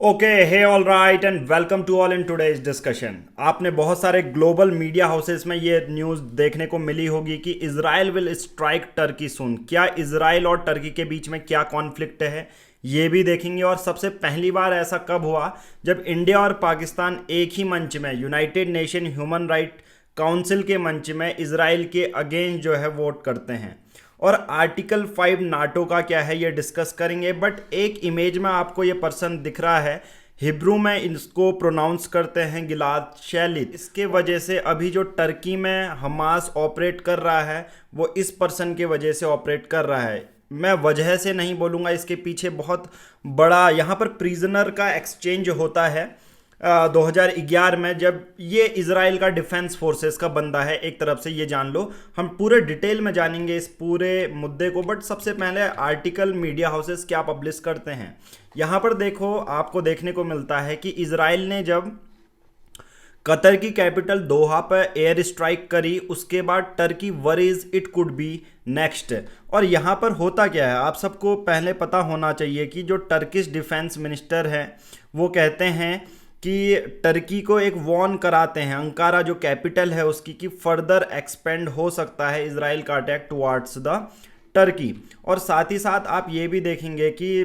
Okay hey all right and welcome to all in today's discussion. आपने बहुत सारे global media houses में ये न्यूज़ देखने को मिली होगी कि इजराइल विल स्ट्राइक टर्की सून। क्या इजराइल और टर्की के बीच में क्या कॉन्फ्लिक्ट है ये भी देखेंगे। और सबसे पहली बार ऐसा कब हुआ जब इंडिया और पाकिस्तान एक ही मंच में United nation human right council के मंच में इजराइल के अगेंस्ट जो है वोट करते हैं। और आर्टिकल 5 नाटो का क्या है ये डिस्कस करेंगे। बट एक इमेज में आपको ये पर्सन दिख रहा है, हिब्रू में इसको प्रोनाउंस करते हैं गिलाद शैलित। इसके वजह से अभी जो टर्की में हमास ऑपरेट कर रहा है वो इस पर्सन के वजह से ऑपरेट कर रहा है। मैं वजह से नहीं बोलूँगा, इसके पीछे बहुत बड़ा यहाँ पर प्रिजनर का एक्सचेंज होता है। 2011 में जब ये इजराइल का डिफेंस फोर्सेस का बंदा है एक तरफ से, ये जान लो। हम पूरे डिटेल में जानेंगे इस पूरे मुद्दे को। बट सबसे पहले आर्टिकल मीडिया हाउसेस क्या पब्लिश करते हैं यहाँ पर देखो। आपको देखने को मिलता है कि इजराइल ने जब कतर की कैपिटल दोहा पर एयर स्ट्राइक करी उसके बाद Turkey worries it could be next. और यहाँ पर होता क्या है आप सबको पहले पता होना चाहिए कि जो टर्किश डिफेंस मिनिस्टर है वो कहते हैं कि टर्की को एक वॉर्न कराते हैं, अंकारा जो कैपिटल है उसकी, कि फर्दर एक्सपेंड हो सकता है इजराइल का अटैक टुवार्ड्स द टर्की। और साथ ही साथ आप ये भी देखेंगे कि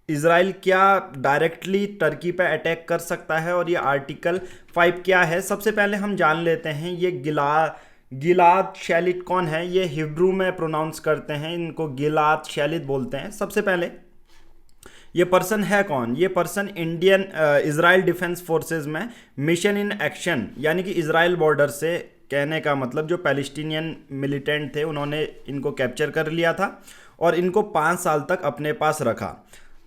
इजराइल क्या डायरेक्टली टर्की पे अटैक कर सकता है। और ये आर्टिकल 5 क्या है सबसे पहले हम जान लेते हैं। ये गिलाद शैलित कौन है, ये हिब्रू में प्रोनाउंस करते हैं, इनको गिलाद शैलित बोलते हैं। सबसे पहले ये पर्सन है कौन, ये person Indian Israel defence forces में मिशन इन एक्शन, यानी कि इजराइल बॉर्डर से, कहने का मतलब जो पैलेस्टीनियन मिलिटेंट थे उन्होंने इनको कैप्चर कर लिया था और इनको 5 साल तक अपने पास रखा।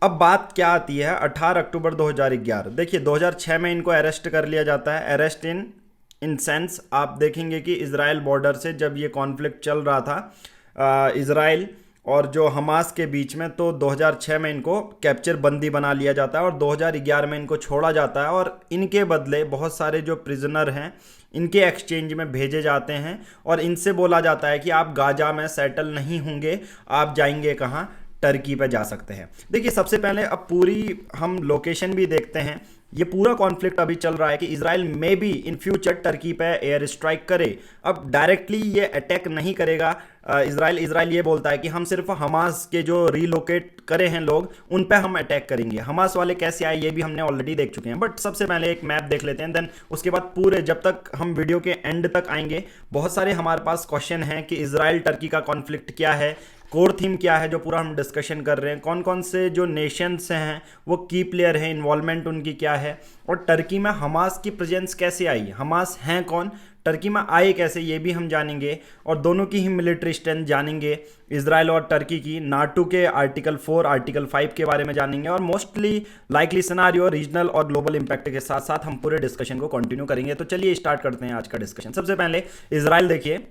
अब बात क्या आती है 18 अक्टूबर 2011। देखिए 2006 में इनको अरेस्ट कर लिया जाता है। अरेस्ट इन सेंस आप देखेंगे कि इजराइल बॉर्डर से जब ये कॉन्फ्लिक्ट चल रहा था इजराइल और जो हमास के बीच में, तो 2006 में इनको कैप्चर बंदी बना लिया जाता है और 2011 में इनको छोड़ा जाता है। और इनके बदले बहुत सारे जो प्रिजनर हैं इनके एक्सचेंज में भेजे जाते हैं और इनसे बोला जाता है कि आप गाजा में सेटल नहीं होंगे, आप जाएंगे कहाँ, टर्की पे जा सकते हैं। देखिए सबसे पहले अब पूरी हम लोकेशन भी देखते हैं। ये पूरा कॉन्फ्लिक्ट अभी चल रहा है कि इजराइल में भी इन फ्यूचर टर्की पे एयर स्ट्राइक करे। अब डायरेक्टली ये अटैक नहीं करेगा इजराइल ये बोलता है कि हम सिर्फ हमास के जो रीलोकेट करे हैं लोग उन पे हम अटैक करेंगे। हमास वाले कैसे आए ये भी हमने ऑलरेडी देख चुके हैं। बट सबसे पहले एक मैप देख लेते हैं, देन उसके बाद पूरे जब तक हम वीडियो के एंड तक आएंगे बहुत सारे हमारे पास क्वेश्चन हैं कि इजराइल टर्की का कॉन्फ्लिक्ट क्या है, कोर थीम क्या है जो पूरा हम डिस्कशन कर रहे हैं, कौन कौन से जो नेशंस हैं वो की प्लेयर हैं, इन्वॉल्वमेंट उनकी क्या है, और टर्की में हमास की प्रेजेंस कैसे आई, हमास हैं कौन, टर्की में आए कैसे, ये भी हम जानेंगे। और दोनों की ही मिलिट्री स्ट्रेंथ जानेंगे, इजराइल और टर्की की, नाटो के आर्टिकल 4 आर्टिकल 5 के बारे में जानेंगे। और मोस्टली लाइकली सिनारियो, रीजनल और ग्लोबल इंपैक्ट के साथ साथ हम पूरे डिस्कशन को कंटिन्यू करेंगे। तो चलिए स्टार्ट करते हैं आज का डिस्कशन। सबसे पहले इजराइल देखिए।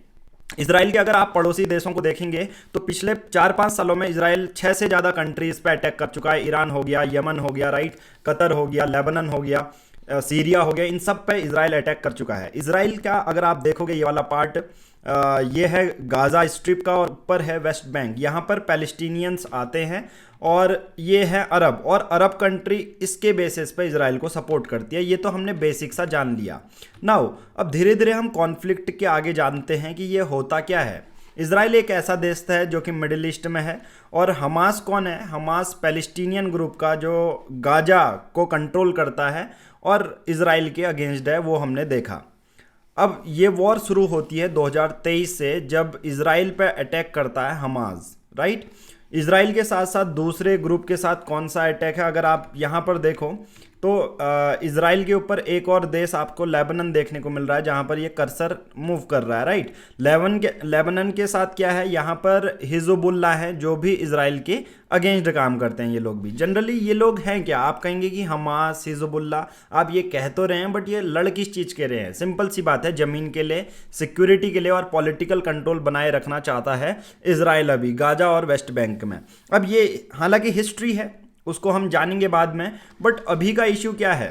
इजराइल के अगर आप पड़ोसी देशों को देखेंगे तो पिछले 4-5 सालों में इजराइल 6 से ज़्यादा कंट्रीज पे अटैक कर चुका है। ईरान हो गया, यमन हो गया, राइट, कतर हो गया, लेबनान हो गया, सीरिया हो गया, इन सब पे इजराइल अटैक कर चुका है। इजराइल का अगर आप देखोगे ये वाला पार्ट ये है गाजा स्ट्रिप का, ऊपर है वेस्ट बैंक, यहाँ पर पैलेस्टीनियंस आते हैं, और ये है अरब, और अरब कंट्री इसके बेसिस पे इजराइल को सपोर्ट करती है। ये तो हमने बेसिक सा जान लिया। नाउ अब धीरे धीरे हम कॉन्फ्लिक्ट के आगे जानते हैं कि ये होता क्या है। इजराइल एक ऐसा देश है जो कि मिडिल ईस्ट में है, और हमास कौन है, हमास पैलेस्टीनियन ग्रुप का जो गाजा को कंट्रोल करता है और इजराइल के अगेंस्ट है, वो हमने देखा। अब ये वॉर शुरू होती है 2023 से जब इजराइल पे अटैक करता है हमास, राइट। इजराइल के साथ साथ दूसरे ग्रुप के साथ कौन सा अटैक है अगर आप यहाँ पर देखो तो इजराइल के ऊपर एक और देश आपको लेबनान देखने को मिल रहा है जहाँ पर ये कर्सर मूव कर रहा है, राइट। लेबनान के साथ क्या है, यहाँ पर हिजबुल्लाह है जो भी इजराइल के अगेंस्ट काम करते हैं। ये लोग भी जनरली ये लोग हैं क्या, आप कहेंगे कि हमास, हिजबुल्लाह, आप ये कह तो रहे हैं बट ये लड़ किस चीज़ के रहे हैं। सिंपल सी बात है, ज़मीन के लिए, सिक्योरिटी के लिए और पॉलिटिकल कंट्रोल बनाए रखना चाहता है इजराइल अभी गाजा और वेस्ट बैंक में। अब ये हालांकि हिस्ट्री है, उसको हम जानेंगे बाद में, बट अभी का इश्यू क्या है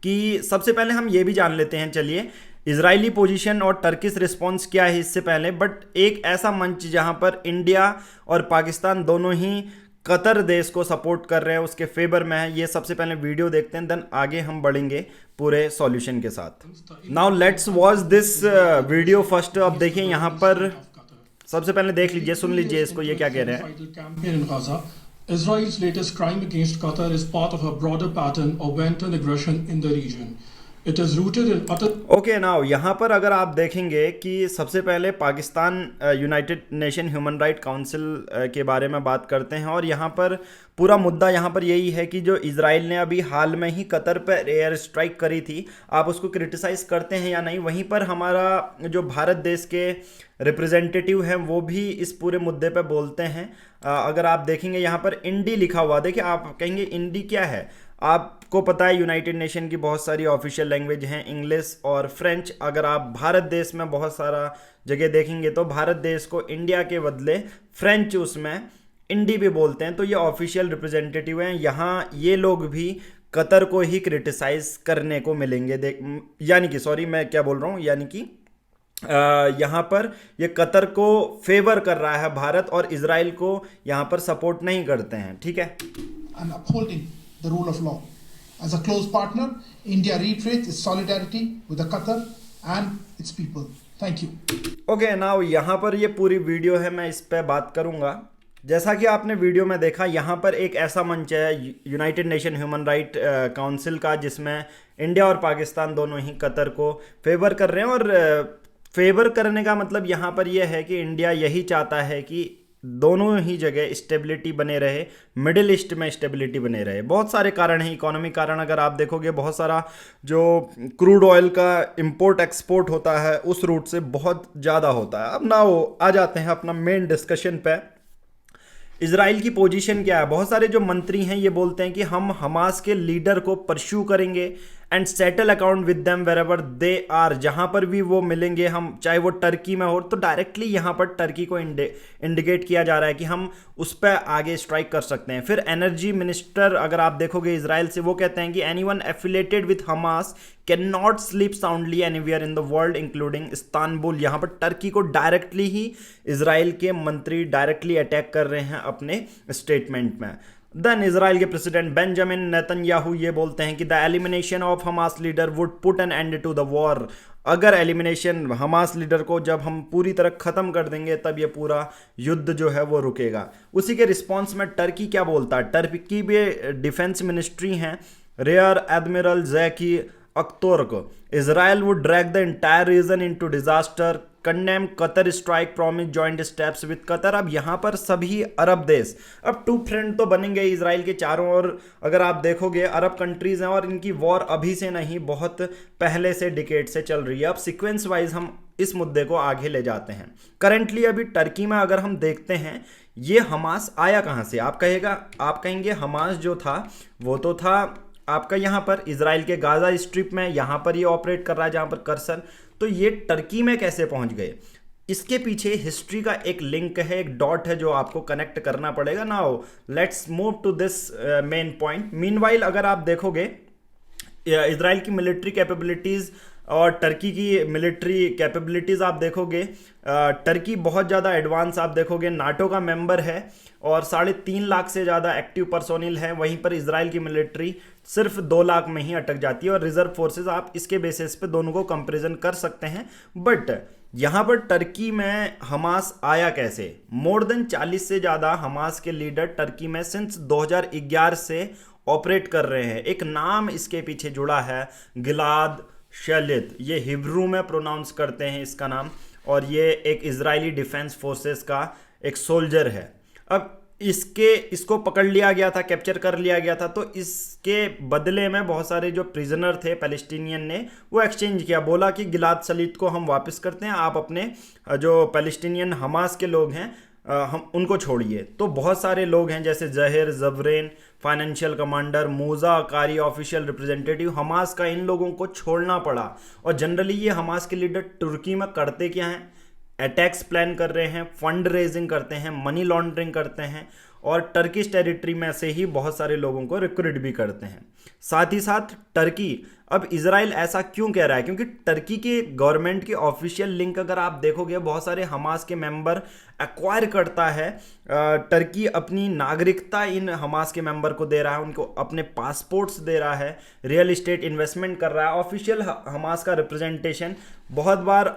कि सबसे पहले हम ये भी जान लेते हैं, चलिए, इजरायली पोजीशन और टर्किश रिस्पॉन्स क्या है इससे पहले। बट एक ऐसा मंच जहां पर इंडिया और पाकिस्तान दोनों ही कतर देश को सपोर्ट कर रहे हैं, उसके फेवर में है। ये सबसे पहले वीडियो देखते हैं, देन आगे हम बढ़ेंगे पूरे सॉल्यूशन के साथ। Now let's watch this video first. अब देखिए यहाँ पर सबसे पहले देख लीजिए, सुन लीजिए इसको, ये क्या कह रहे हैं। Israel's latest crime against Qatar is part of a broader pattern of wanton aggression in the region. It is rooted in utter okay now यहाँ पर अगर आप देखेंगे कि सबसे पहले Pakistan United nation human right council के बारे में बात करते हैं, और यहाँ पर पूरा मुद्दा यहाँ पर यही है कि जो इजराइल ने अभी हाल में ही कतर पर एयर स्ट्राइक करी थी, आप उसको क्रिटिसाइज़ करते हैं या नहीं। वहीं पर हमारा जो भारत देश के रिप्रेजेंटेटिव हैं वो भी इस पूरे मुद्दे पे बोलते हैं। अगर आप देखेंगे यहाँ पर इंडी लिखा हुआ, देखिए आप कहेंगे इंडी क्या है। आपको पता है यूनाइटेड नेशन की बहुत सारी ऑफिशियल लैंग्वेज हैं, इंग्लिश और फ्रेंच। अगर आप भारत देश में बहुत सारा जगह देखेंगे तो भारत देश को इंडिया के बदले फ्रेंच उसमें इंडी भी बोलते हैं। तो ये ऑफिशियल रिप्रेजेंटेटिव हैं। यहाँ ये लोग भी कतर को ही क्रिटिसाइज करने को मिलेंगे, यानी कि सॉरी मैं क्या बोल रहा हूँ, यानी कि यहाँ पर ये कतर को फेवर कर रहा है भारत, और इजराइल को यहाँ पर सपोर्ट नहीं करते हैं। ठीक है, the rule of law. As a close partner, India reiterates its solidarity with the Qatar and its people. Thank you. Okay, now यहाँ पर ये पूरी वीडियो है, मैं इस पे बात करूँगा। जैसा कि आपने वीडियो में देखा, यहाँ पर एक ऐसा मंच है United nation human right council का, जिसमें इंडिया और पाकिस्तान दोनों ही कतर को फेवर कर रहे हैं। और फेवर करने का मतलब यहाँ पर यह है कि इंडिया यही चाहता है कि दोनों ही जगह स्टेबिलिटी बने रहे, मिडिल ईस्ट में स्टेबिलिटी बने रहे। बहुत सारे कारण हैं, इकोनॉमिक कारण अगर आप देखोगे, बहुत सारा जो क्रूड ऑयल का इंपोर्ट एक्सपोर्ट होता है उस रूट से बहुत ज़्यादा होता है। अब ना वो आ जाते हैं अपना मेन डिस्कशन पे। इजराइल की पोजीशन क्या है। बहुत सारे जो मंत्री हैं ये बोलते हैं कि हम हमास के लीडर को परस्यू करेंगे and settle account with them wherever they are, जहां पर भी वो मिलेंगे, हम चाहे वो टर्की में हो। तो डायरेक्टली यहां पर टर्की को इंडिकेट किया जा रहा है कि हम उस पर आगे स्ट्राइक कर सकते हैं। फिर एनर्जी मिनिस्टर अगर आप देखोगे इजराइल से, वो कहते हैं कि anyone affiliated with Hamas can not sleep soundly anywhere in the world including Istanbul. यहाँ पर टर्की को डायरेक्टली ही इजराइल के मंत्री डायरेक्टली अटैक कर रहे हैं अपने स्टेटमेंट में। देन इजराइल के प्रेसिडेंट बेंजामिन नेतन्याहू ये बोलते हैं कि the elimination of Hamas leader would put an end to the war. अगर एलिमिनेशन हमास लीडर को जब हम पूरी तरह ख़त्म कर देंगे तब ये पूरा युद्ध जो है वो रुकेगा। उसी के रिस्पॉन्स में टर्की क्या बोलता है। टर्की भी डिफेंस मिनिस्ट्री हैं, rear admiral Zeki Akturk, Israel would drag the entire region into disaster, condemn Qatar strike, promise joint steps with Qatar. अब यहाँ पर सभी अरब देश अब टू फ्रंट तो बनेंगे इजराइल के चारों ओर। अगर आप देखोगे अरब कंट्रीज हैं और इनकी वॉर अभी से नहीं, बहुत पहले से डिकेड से चल रही है। अब सीक्वेंस वाइज हम इस मुद्दे को आगे ले जाते हैं। करंटली अभी टर्की में अगर हम देखते हैं ये हमास आया कहाँ से। आप कहेंगे हमास जो था वो तो था आपका यहाँ पर इजराइल के गाजा स्ट्रिप में, यहाँ पर ये ऑपरेट कर रहा है जहाँ पर कर्सर। तो ये टर्की में कैसे पहुंच गए, इसके पीछे हिस्ट्री का एक लिंक है, एक डॉट है जो आपको कनेक्ट करना पड़ेगा। Now let's move to this main point. Meanwhile अगर आप देखोगे इजराइल की मिलिट्री कैपेबिलिटीज़ और टर्की की मिलिट्री कैपेबिलिटीज़ आप देखोगे, टर्की बहुत ज़्यादा एडवांस आप देखोगे, नाटो का मेंबर है और 3.5 लाख से ज़्यादा एक्टिव पर्सोनिल है। वहीं पर इजराइल की मिलिट्री सिर्फ 2 लाख में ही अटक जाती है, और रिजर्व फोर्सेस आप इसके बेसिस पे दोनों को कंपैरिजन कर सकते हैं। बट यहाँ पर टर्की में हमास आया कैसे। मोर देन 40 से ज़्यादा हमास के लीडर टर्की में सिंस 2011 से ऑपरेट कर रहे हैं। एक नाम इसके पीछे जुड़ा है, गिलाद शलित, ये हिब्रू में प्रोनाउंस करते हैं इसका नाम, और ये एक इजरायली डिफेंस फोर्सेस का एक सोल्जर है। अब इसको पकड़ लिया गया था, कैप्चर कर लिया गया था, तो इसके बदले में बहुत सारे जो प्रिजनर थे पैलेस्टीनियन ने वो एक्सचेंज किया। बोला कि गिलाद शलित को हम वापस करते हैं, आप अपने जो पैलेस्टीनियन हमास के लोग हैं हम उनको छोड़िए। तो बहुत सारे लोग हैं जैसे जहिर जबरेन, फाइनेंशियल कमांडर, मूसा कारी, ऑफिशियल रिप्रेजेंटेटिव, हमास का, इन लोगों को छोड़ना पड़ा। और जनरली ये हमास के लीडर तुर्की में करते क्या हैं, अटैक्स प्लान कर रहे हैं, फंड रेजिंग करते हैं, मनी लॉन्ड्रिंग करते हैं, और टर्किश टेरिटरी में से ही बहुत सारे लोगों को रिक्रूट भी करते हैं। साथ ही साथ टर्की अब इसराइल ऐसा क्यों कह रहा है? क्योंकि टर्की के गवर्नमेंट की ऑफिशियल लिंक अगर आप देखोगे, बहुत सारे हमास के मेंबर एक्वायर करता है। टर्की अपनी नागरिकता इन हमास के मेंबर को दे रहा है, उनको अपने पासपोर्ट्स दे रहा है, रियल इस्टेट इन्वेस्टमेंट कर रहा है। ऑफिशियल हमास का रिप्रेजेंटेशन बहुत बार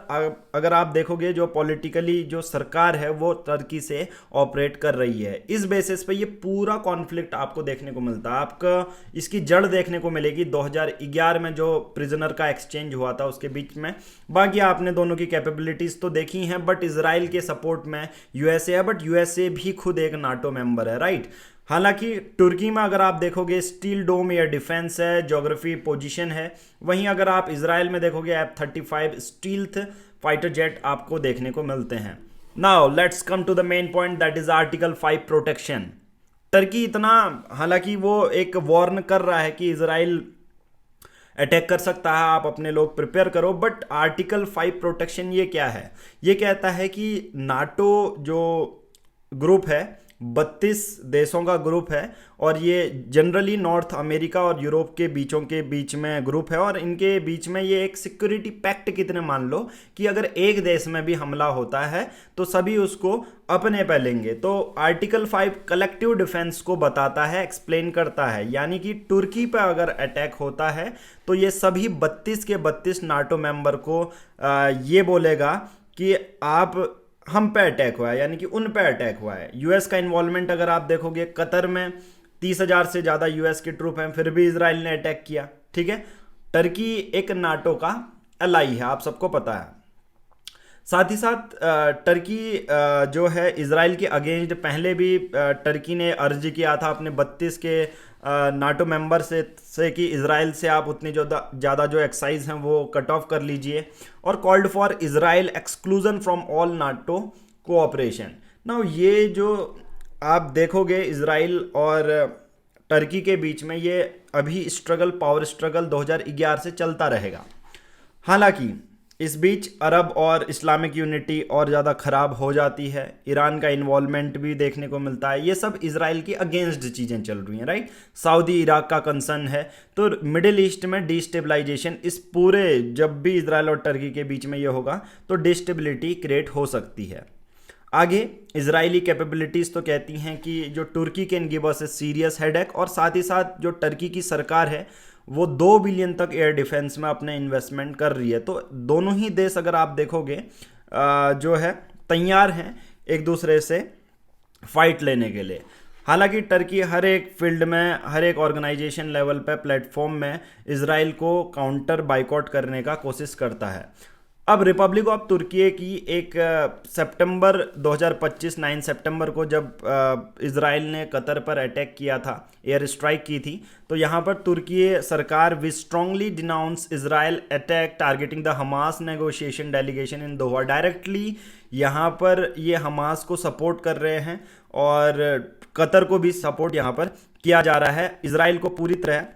अगर आप देखोगे, जो पॉलिटिकली जो सरकार है वो टर्की से ऑपरेट कर रही है। इस बेसिस पे ये पूरा कॉन्फ्लिक्ट आपको देखने को मिलता है। आपका इसकी जड़ देखने को मिलेगी 2011 में जो प्रिजनर का एक्सचेंज हुआ था उसके बीच में। बाकी आपने दोनों की कैपेबिलिटीज तो देखी हैं, बट इसराइल के सपोर्ट में यूएसए है, बट यूएसए भी खुद एक नाटो मेंबर है, राइट। हालांकि तुर्की में अगर आप देखोगे स्टील डोम एयर डिफेंस है, ज्योग्राफी पोजीशन है। वहीं अगर आप इसराइल में देखोगे F-35 स्टील्थ फाइटर जेट आपको देखने को मिलते हैं। Now let's come to the main point, that is article 5 protection. Turkey इतना, हालांकि वो एक वार्न कर रहा है कि इसराइल अटैक कर सकता है, आप अपने लोग प्रिपेयर करो, बट आर्टिकल 5 प्रोटेक्शन ये क्या है? ये कहता है कि नाटो जो ग्रुप है 32 देशों का ग्रुप है, और ये जनरली नॉर्थ अमेरिका और यूरोप के बीच में ग्रुप है, और इनके बीच में ये एक सिक्योरिटी पैक्ट कितने मान लो कि अगर एक देश में भी हमला होता है तो सभी उसको अपने पे लेंगे। तो आर्टिकल 5 कलेक्टिव डिफेंस को बताता है, एक्सप्लेन करता है, यानी कि तुर्की पे अगर अटैक होता है तो ये सभी 32 के 32 नाटो मेंबर को ये बोलेगा कि आप, हम पे अटैक हुआ है, यानी कि उन पे अटैक हुआ है। यूएस का इन्वॉल्वमेंट अगर आप देखोगे, कतर में 30,000 से ज़्यादा यूएस के ट्रूप हैं, फिर भी इसराइल ने अटैक किया, ठीक है। टर्की एक नाटो का अलाई है, आप सबको पता है। साथ ही साथ टर्की जो है इसराइल के अगेंस्ट पहले भी टर्की ने अर्ज किया था अपने 32 के नाटो मेंबर से कि इसराइल से आप उतनी ज़्यादा जो एक्साइज हैं वो कट ऑफ कर लीजिए, और called for Israel exclusion from all NATO cooperation. Now ये जो आप देखोगे इसराइल और टर्की के बीच में, ये अभी स्ट्रगल, पावर स्ट्रगल 2011 से चलता रहेगा। हालांकि इस बीच अरब और इस्लामिक यूनिटी और ज़्यादा ख़राब हो जाती है, ईरान का इन्वॉल्वमेंट भी देखने को मिलता है। ये सब इसराइल की अगेंस्ट चीज़ें चल रही हैं, राइट। सऊदी इराक का कंसर्न है, तो मिडिल ईस्ट में डिस्टेबलाइजेशन, इस पूरे, जब भी इसराइल और टर्की के बीच में ये होगा तो डिस्टेबिलिटी क्रिएट हो सकती है। आगे इजरायली कैपेबिलिटीज़ तो कहती हैं कि जो तुर्की can give us a serious headache, और साथ ही साथ जो टर्की की सरकार है वो 2 बिलियन तक एयर डिफेंस में अपने इन्वेस्टमेंट कर रही है। तो दोनों ही देश अगर आप देखोगे जो है तैयार हैं एक दूसरे से फाइट लेने के लिए। हालांकि टर्की हर एक फील्ड में, हर एक ऑर्गेनाइजेशन लेवल पे, प्लेटफॉर्म में इसराइल को काउंटर बाइकआउट करने का कोशिश करता है। अब रिपब्लिक ऑफ तुर्की की एक सितंबर 2025 9 सितंबर को जब इसराइल ने कतर पर अटैक किया था, एयर स्ट्राइक की थी, तो यहाँ पर तुर्की सरकार we strongly denounce Israel attack targeting the Hamas negotiation delegation in Doha. Directly यहाँ पर ये हमास को सपोर्ट कर रहे हैं, और कतर को भी सपोर्ट यहाँ पर किया जा रहा है। इसराइल को पूरी तरह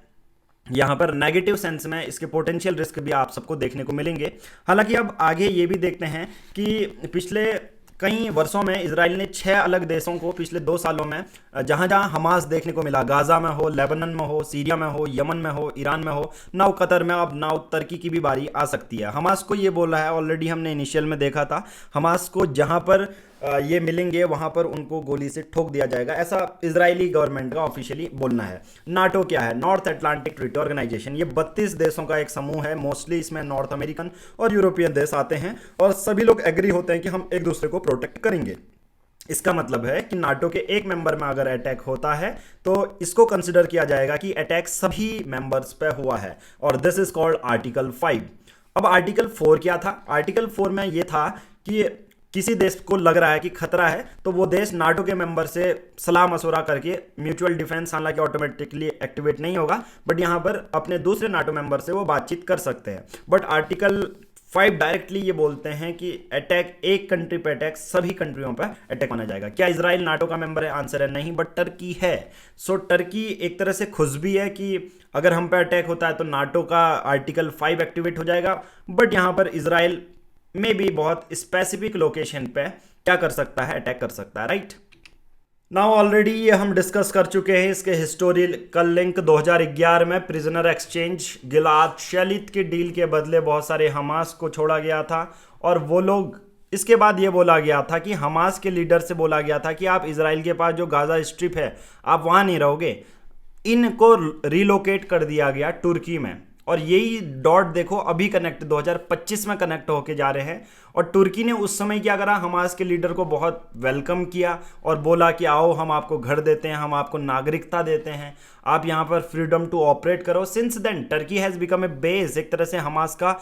यहाँ पर नेगेटिव सेंस में इसके पोटेंशियल रिस्क भी आप सबको देखने को मिलेंगे। हालांकि अब आगे ये भी देखते हैं कि पिछले कई वर्षों में इसराइल ने 6 अलग देशों को पिछले 2 सालों में जहाँ जहाँ हमास देखने को मिला, गाजा में हो, लेबनान में हो, सीरिया में हो, यमन में हो, ईरान में हो, नाउ कतर में, अब नाउ तुर्की की भी बारी आ सकती है। हमास को ये बोला है, ऑलरेडी हमने इनिशियल में देखा था, हमास को जहाँ पर ये मिलेंगे वहाँ पर उनको गोली से ठोक दिया जाएगा, ऐसा इजरायली गवर्नमेंट का ऑफिशियली बोलना है। नाटो क्या है? North Atlantic Treaty Organisation. ये 32 देशों का एक समूह है, मोस्टली इसमें नॉर्थ अमेरिकन और यूरोपियन देश आते हैं, और सभी लोग एग्री होते हैं कि हम एक दूसरे को प्रोटेक्ट करेंगे। इसका मतलब है कि नाटो के एक मेंबर में अगर अटैक होता है तो इसको कंसिडर किया जाएगा कि अटैक सभी मेंबर्स पे हुआ है, और दिस इज कॉल्ड आर्टिकल 5। अब आर्टिकल 4 क्या था? आर्टिकल 4 में ये था कि किसी देश को लग रहा है कि खतरा है तो वो देश नाटो के मेंबर से सलाह मशवरा करके म्यूचुअल डिफेंस, हालांकि ऑटोमेटिकली एक्टिवेट नहीं होगा, बट यहाँ पर अपने दूसरे नाटो मेंबर से वो बातचीत कर सकते हैं। बट आर्टिकल 5 डायरेक्टली ये बोलते हैं कि अटैक, एक कंट्री पे अटैक सभी कंट्रियों पर अटैक माना जाएगा। क्या इसराइल नाटो का मेंबर है? आंसर है नहीं, बट टर्की है। सो टर्की एक तरह से खुश भी है कि अगर हम पे अटैक होता है तो नाटो का आर्टिकल 5 एक्टिवेट हो जाएगा, बट यहाँ पर इसराइल में भी बहुत स्पेसिफिक लोकेशन पे क्या कर सकता है? अटैक कर सकता है, राइट। नाउ ऑलरेडी ये हम डिस्कस कर चुके हैं इसके हिस्टोरिकल लिंक 2011 में प्रिजनर एक्सचेंज गिलाद शेलित की डील के बदले बहुत सारे हमास को छोड़ा गया था और वो लोग इसके बाद ये बोला गया था कि हमास के लीडर से बोला गया था कि आप इजराइल के पास जो गाजा स्ट्रिप है आप वहाँ नहीं रहोगे, इनको रिलोकेट कर दिया गया तुर्की में। और यही डॉट देखो अभी कनेक्ट 2025 में कनेक्ट होके जा रहे हैं। और तुर्की ने उस समय क्या करा, हमास के लीडर को बहुत वेलकम किया और बोला कि आओ हम आपको घर देते हैं, हम आपको नागरिकता देते हैं, आप यहाँ पर फ्रीडम टू ऑपरेट करो। Since then Turkey has become a base, एक तरह से हमास का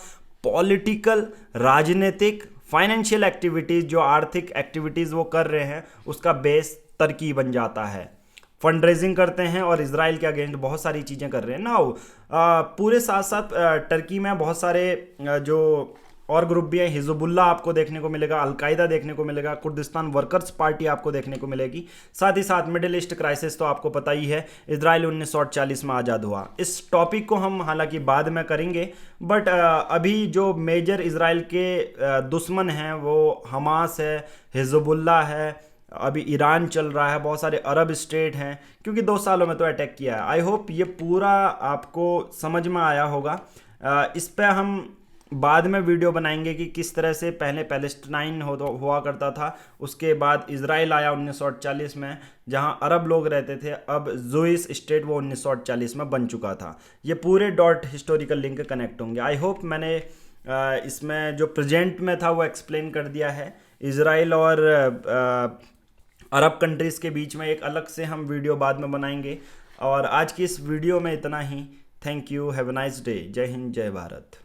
पॉलिटिकल, राजनीतिक, फाइनेंशियल एक्टिविटीज़, जो आर्थिक एक्टिविटीज़ वो कर रहे हैं उसका बेस टर्की बन जाता है। फंड रेजिंग करते हैं और इजराइल के अगेंस्ट बहुत सारी चीज़ें कर रहे हैं ना। पूरे साथ साथ टर्की में बहुत सारे जो और ग्रुप भी हैं, हिजबुल्लाह आपको देखने को मिलेगा, अलकायदा देखने को मिलेगा, कुर्दिस्तान वर्कर्स पार्टी आपको देखने को मिलेगी। साथ ही साथ मिडिल ईस्ट क्राइसिस तो आपको पता ही है, इजराइल 1948 में आज़ाद हुआ। इस टॉपिक को हम हालांकि बाद में करेंगे, बट अभी जो मेजर इजराइल के दुश्मन हैं वो हमास है, हिजबुल्लाह है, अभी ईरान चल रहा है, बहुत सारे अरब स्टेट हैं, क्योंकि 2 सालों में तो अटैक किया है। आई होप ये पूरा आपको समझ में आया होगा। इस पे हम बाद में वीडियो बनाएंगे कि किस तरह से पहले पैलेस्टाइन हुआ करता था, उसके बाद इजराइल आया 1948 में जहां अरब लोग रहते थे, अब जूइश स्टेट वो 1948 में बन चुका था। ये पूरे डॉट हिस्टोरिकल लिंक कनेक्ट होंगे। आई होप मैंने इसमें जो प्रेजेंट में था वो एक्सप्लेन कर दिया है। इजराइल और अरब कंट्रीज़ के बीच में एक अलग से हम वीडियो बाद में बनाएंगे। और आज की इस वीडियो में इतना ही। Thank you, have a nice day. जय हिंद, जय भारत।